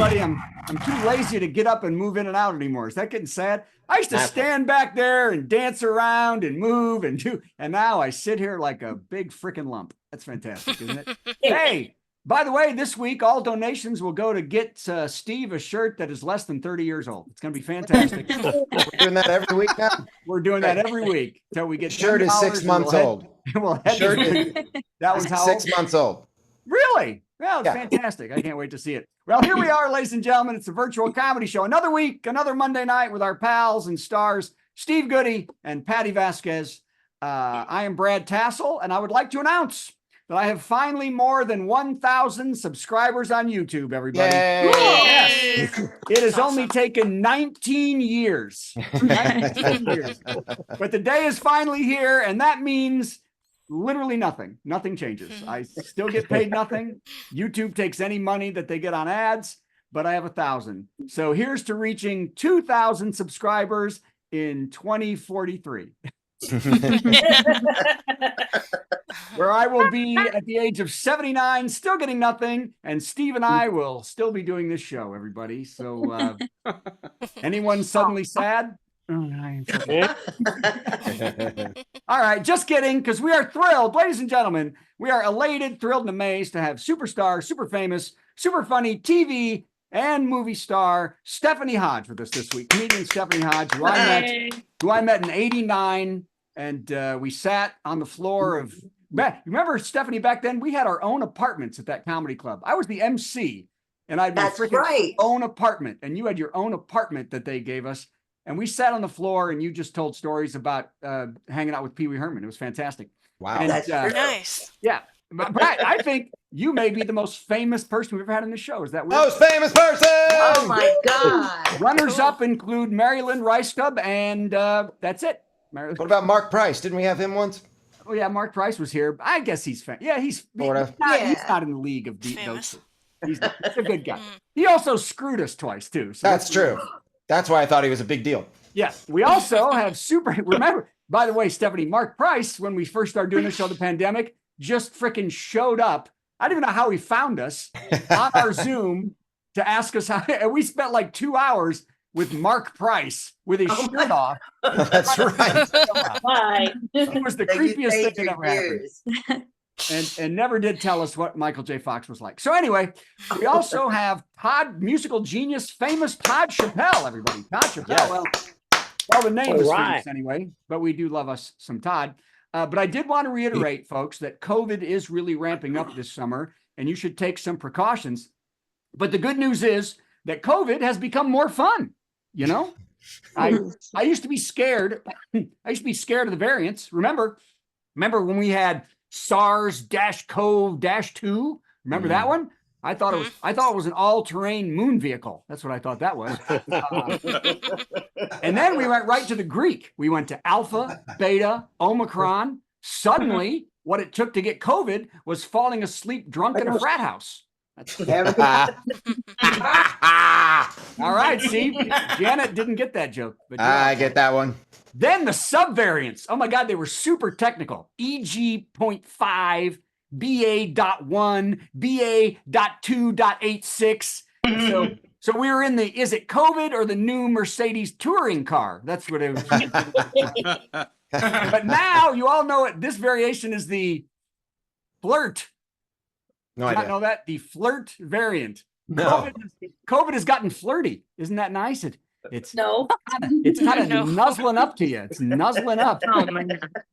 everybody, I'm too lazy to get up and move in and out anymore. Is that getting sad? I used to stand back there and dance around and move and now I sit here like a big freaking lump. That's fantastic, isn't it? Hey, by the way, this week, all donations will go to get Steve a shirt that is less than 30 years old. It's going to be fantastic. We're doing that every week now? We're doing that every week until we get shirt is 6 months old. Shirt is, that was how 6 months old. Really? Well, it's fantastic. I can't wait to see it. Well, here we are, ladies and gentlemen. It's a virtual comedy show. Another week, another Monday night with our pals and stars, Steve Goody and Patty Vasquez. I am Brad Tassell, and I would like to announce that I have finally more than 1,000 subscribers on YouTube, everybody. Yes. It has only taken 19 years. 19 years. But the day is finally here, and that means literally nothing. Nothing changes. I still get paid nothing. YouTube takes any money that they get on ads, but I have 1,000. So here's to reaching 2,000 subscribers in 2043. Where I will be at the age of 79, still getting nothing, and Steve and I will still be doing this show, everybody. So anyone suddenly sad? All right, just kidding, because we are thrilled, ladies and gentlemen. We are elated, thrilled, and amazed to have superstar, super famous, super funny TV and movie star Stephanie Hodge with us this week. Comedian Stephanie Hodge, who I met in '89, and we sat on the floor of. Remember, Stephanie, back then we had our own apartments at that comedy club. I was the MC, and I had my freaking own apartment, and you had your own apartment that they gave us. And we sat on the floor, and you just told stories about hanging out with Pee Wee Herman. It was fantastic. Wow, and, that's nice. Yeah, but I think you may be the most famous person we've ever had on the show. Is that weird? Most famous person! Oh my God! Runners up include Mary Lynn Ricestub, and that's it. What about Mark Price? Didn't we have him once? Oh yeah, Mark Price was here. I guess he's famous. Yeah, he's not in the league of those. He's a good guy. He also screwed us twice too. So that's true. That's why I thought he was a big deal. Yeah. We also have remember, by the way, Stephanie, Mark Price, when we first started doing the show, the pandemic, just freaking showed up. I don't even know how he found us on our Zoom to ask us how, and we spent like 2 hours with Mark Price with his shirt off. That's right. Why? It was the creepiest thing that ever happened. And never did tell us what Michael J. Fox was like. So anyway, we also have musical genius, famous Todd Chappelle, everybody. Todd Chappelle. Well, the name is famous anyway, but we do love us some Todd. But I did want to reiterate, folks, that COVID is really ramping up this summer, and you should take some precautions. But the good news is that COVID has become more fun. You know, I used to be scared. I used to be scared of the variants. Remember when we had SARS-CoV-2? Remember that one? I thought it was an all-terrain moon vehicle. That's what I thought that was. And then we went right to the Greek. We went to Alpha, Beta, Omicron. Suddenly, what it took to get COVID was falling asleep drunk in a frat house. All right, see, Janet didn't get that joke. But I get that one. Then the subvariants. Oh my God, they were super technical. EG.5, BA.1, BA.2.86. So we were in the, is it COVID or the new Mercedes touring car? That's what it was. But now you all know it. This variation is the flirt. No idea. Not know that? The flirt variant. No. COVID has gotten flirty. Isn't that nice? It's no. It's kind of nuzzling up to you. It's nuzzling up.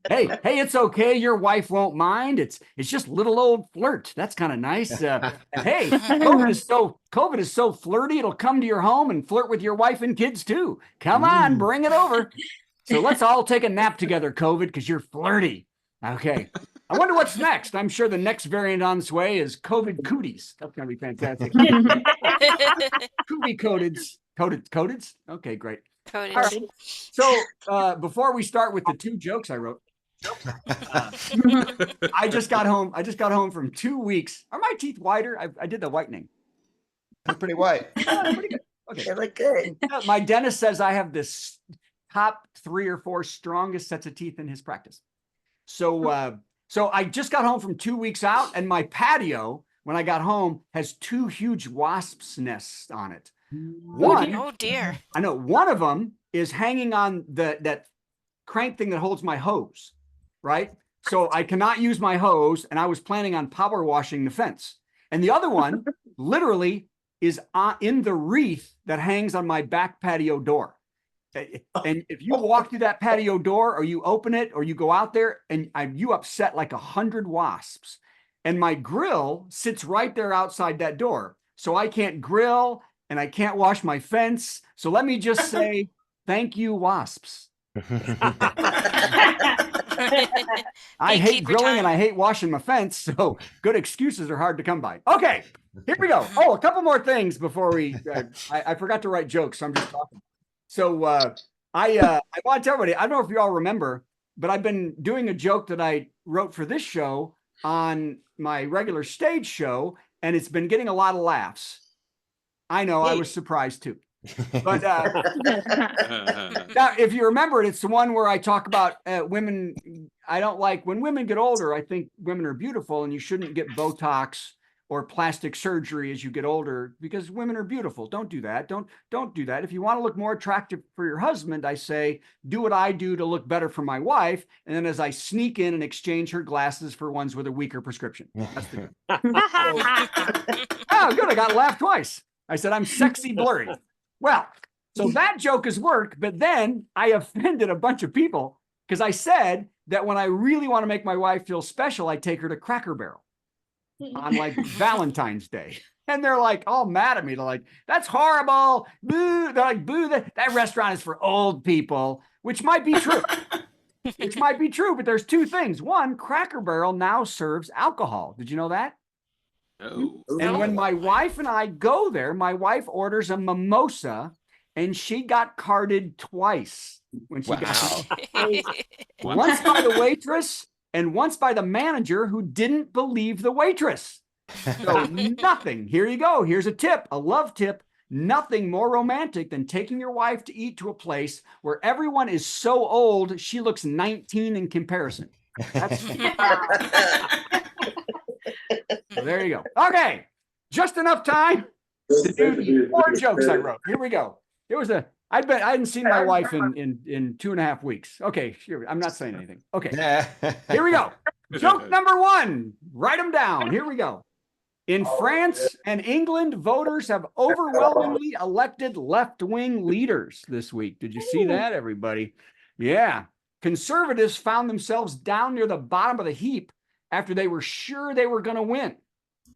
Hey, it's okay. Your wife won't mind. It's just little old flirt. That's kind of nice. Hey, COVID is so flirty. It'll come to your home and flirt with your wife and kids too. Come on, bring it over. So let's all take a nap together, COVID, because you're flirty. Okay. I wonder what's next. I'm sure the next variant on its way is COVID cooties. That's going to be fantastic. Cootie codeds. Codeds? Okay, great. Coded. Right. So before we start with the 2 jokes I wrote, I just got home from 2 weeks. Are my teeth whiter? I did the whitening. They're pretty white. Pretty good. Okay. They look good. My dentist says I have this top 3 or 4 strongest sets of teeth in his practice. So I just got home from 2 weeks out, and my patio when I got home has 2 huge wasps' nests on it. One, Oh dear. I know one of them is hanging on that crank thing that holds my hose, right? So I cannot use my hose, and I was planning on power washing the fence. And the other one literally is in the wreath that hangs on my back patio door. And if you walk through that patio door, or you open it, or you go out there, and you upset like 100 wasps. And my grill sits right there outside that door. So I can't grill and I can't wash my fence. So let me just say, thank you, wasps. I hate grilling and I hate washing my fence, so good excuses are hard to come by. Okay, here we go. Oh, a couple more things before we. I forgot to write jokes, so I'm just talking. So I want to tell everybody. I don't know if you all remember, but I've been doing a joke that I wrote for this show on my regular stage show, and it's been getting a lot of laughs. I know, I was surprised too. But now, if you remember it, it's the one where I talk about women. I don't like when women get older. I think women are beautiful, and you shouldn't get Botox or plastic surgery as you get older because women are beautiful. Don't do that. Don't do that. If you want to look more attractive for your husband, I say do what I do to look better for my wife, and then as I sneak in and exchange her glasses for ones with a weaker prescription. That's the oh, good. I got to laugh twice. I said I'm sexy blurry. Well, so that joke has worked, but then I offended a bunch of people because I said that when I really want to make my wife feel special, I take her to Cracker Barrel on like Valentine's Day. And they're like all mad at me. They're like, that's horrible. Boo. They're like, boo, that restaurant is for old people, which might be true. Which might be true, but there's 2 things. One, Cracker Barrel now serves alcohol. Did you know that? Oh. And when my wife and I go there, my wife orders a mimosa, and she got carded twice when she got once by the waitress and once by the manager who didn't believe the waitress. So nothing. Here you go. Here's a tip, a love tip. Nothing more romantic than taking your wife to eat to a place where everyone is so old she looks 19 in comparison. That's so there you go. Okay, just enough time to do 4 jokes I wrote. Here we go. It was I hadn't seen my wife in 2.5 weeks. Okay, sure. I'm not saying anything. Okay, here we go. Joke number 1. Write them down. Here we go. In France and England, voters have overwhelmingly elected left-wing leaders this week. Did you see that, everybody? Yeah. Conservatives found themselves down near the bottom of the heap after they were sure they were going to win.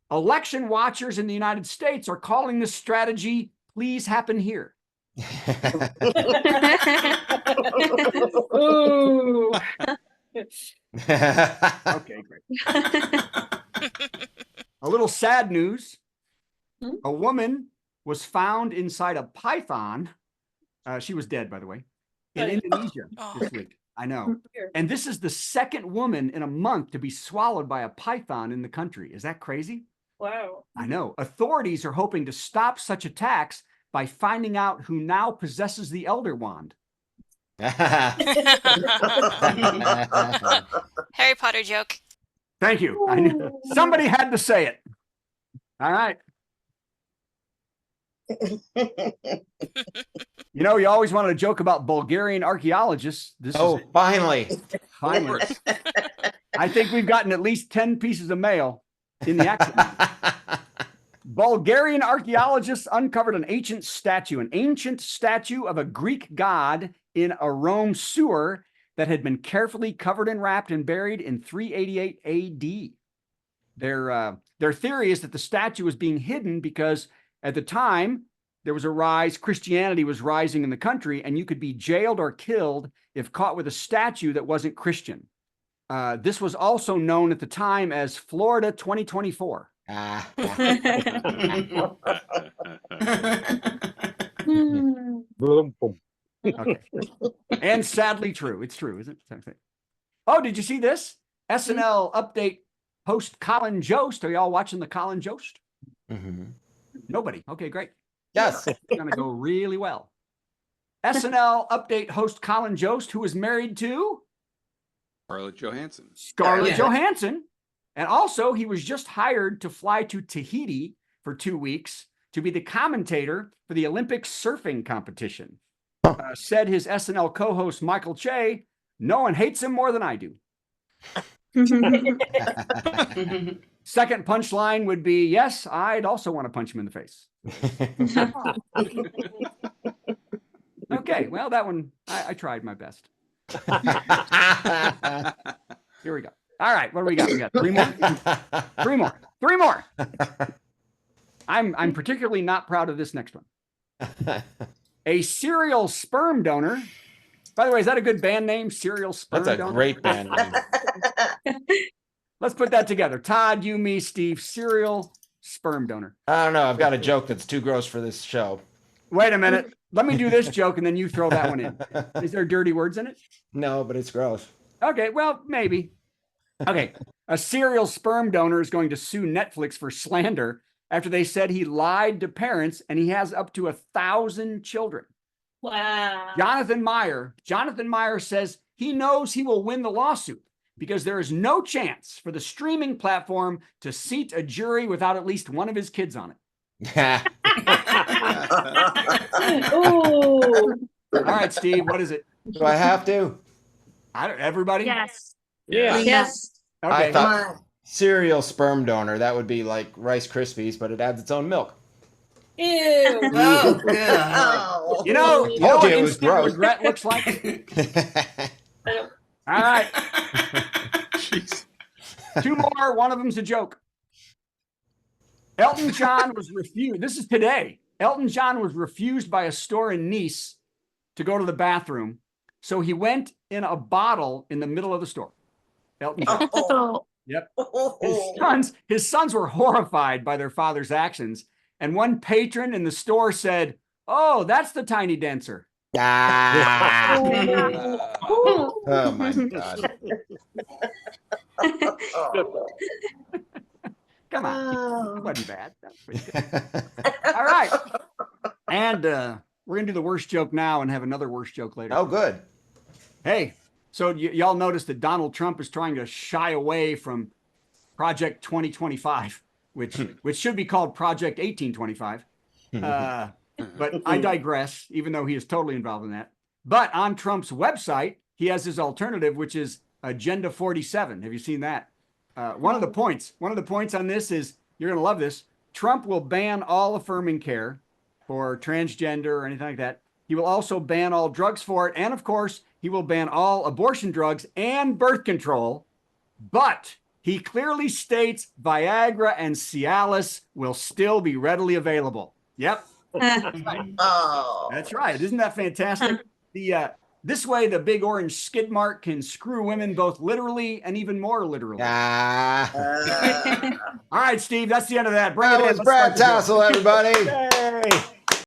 Election watchers in the United States are calling this strategy, please happen here. Ooh. Okay, great. A little sad news. A woman was found inside a python. She was dead, by the way, in Indonesia this week. I know. And this is the 2nd woman in a month to be swallowed by a python in the country. Is that crazy? Wow. I know. Authorities are hoping to stop such attacks by finding out who now possesses the Elder Wand. Harry Potter joke. Thank you. I knew somebody had to say it. All right. You know, you always wanted to joke about Bulgarian archaeologists. This is it. Finally. Finally. I think we've gotten at least 10 pieces of mail in the accident. Bulgarian archaeologists uncovered an ancient statue of a Greek god in a Rome sewer that had been carefully covered and wrapped and buried in 388 AD. Their theory is that the statue was being hidden because at the time there was a rise, Christianity was rising in the country, and you could be jailed or killed if caught with a statue that wasn't Christian. This was also known at the time as Florida 2024. Okay. And sadly true. It's true, isn't it? Oh, did you see this? SNL update host Colin Jost. Are y'all watching the Colin Jost? Nobody. Okay, great. Yes. It's going to go really well. SNL update host Colin Jost, who is married to Scarlett Johansson. Scarlett Johansson, And also, he was just hired to fly to Tahiti for 2 weeks to be the commentator for the Olympic surfing competition. Said his SNL co-host Michael Che, no one hates him more than I do. Second punchline would be, yes, I'd also want to punch him in the face. Okay, well, that one, I tried my best. Here we go. All right, what do we got? We got 3 more. 3 more. 3 more. I'm particularly not proud of this next one. A serial sperm donor. By the way, is that a good band name? Serial sperm That's a donor? great band name. Let's put that together. Todd, you, me, Steve, serial sperm donor. I don't know. I've got a joke that's too gross for this show. Wait a minute. Let me do this joke and then you throw that one in. Is there dirty words in it? No, but it's gross. Okay, well, maybe. Okay. A serial sperm donor is going to sue Netflix for slander after they said he lied to parents and he has up to 1,000 children. Wow. Jonathan Meyer says he knows he will win the lawsuit because there is no chance for the streaming platform to seat a jury without at least one of his kids on it. Ooh. All right, Steve, what is it? Do I have to? Everybody? Yes. Yeah. Yes. Okay. I thought cereal sperm donor, that would be like Rice Krispies, but it adds its own milk. Ew. Oh, God. Oh. You know Told what you it was instant gross. regret looks like? All right. Jeez. 2 more. One of them's a joke. Elton John was refused. This is today. Elton John was refused by a store in Nice to go to the bathroom. So he went in a bottle in the middle of the store. Elton John. Oh. Yep. His sons were horrified by their father's actions. And one patron in the store said, "Oh, that's the tiny dancer." Ah. Oh. Oh my God. Come on. Oh. It wasn't bad. That was pretty good. All right. And we're going to do the worst joke now and have another worst joke later. Oh, good. Hey, so y'all noticed that Donald Trump is trying to shy away from Project 2025, which should be called Project 1825. But I digress, even though he is totally involved in that. But on Trump's website, he has his alternative, which is Agenda 47. Have you seen that? One of the points on this is, you're going to love this. Trump will ban all affirming care for transgender or anything like that. He will also ban all drugs for it. And of course, he will ban all abortion drugs and birth control. But he clearly states Viagra and Cialis will still be readily available. Yep. Oh. That's right. Isn't that fantastic? This way, the big orange skid mark can screw women both literally and even more literally. Ah. All right, Steve, that's the end of that. Bring That it in. was Let's Brad start the show. Tassell, everybody. Yay.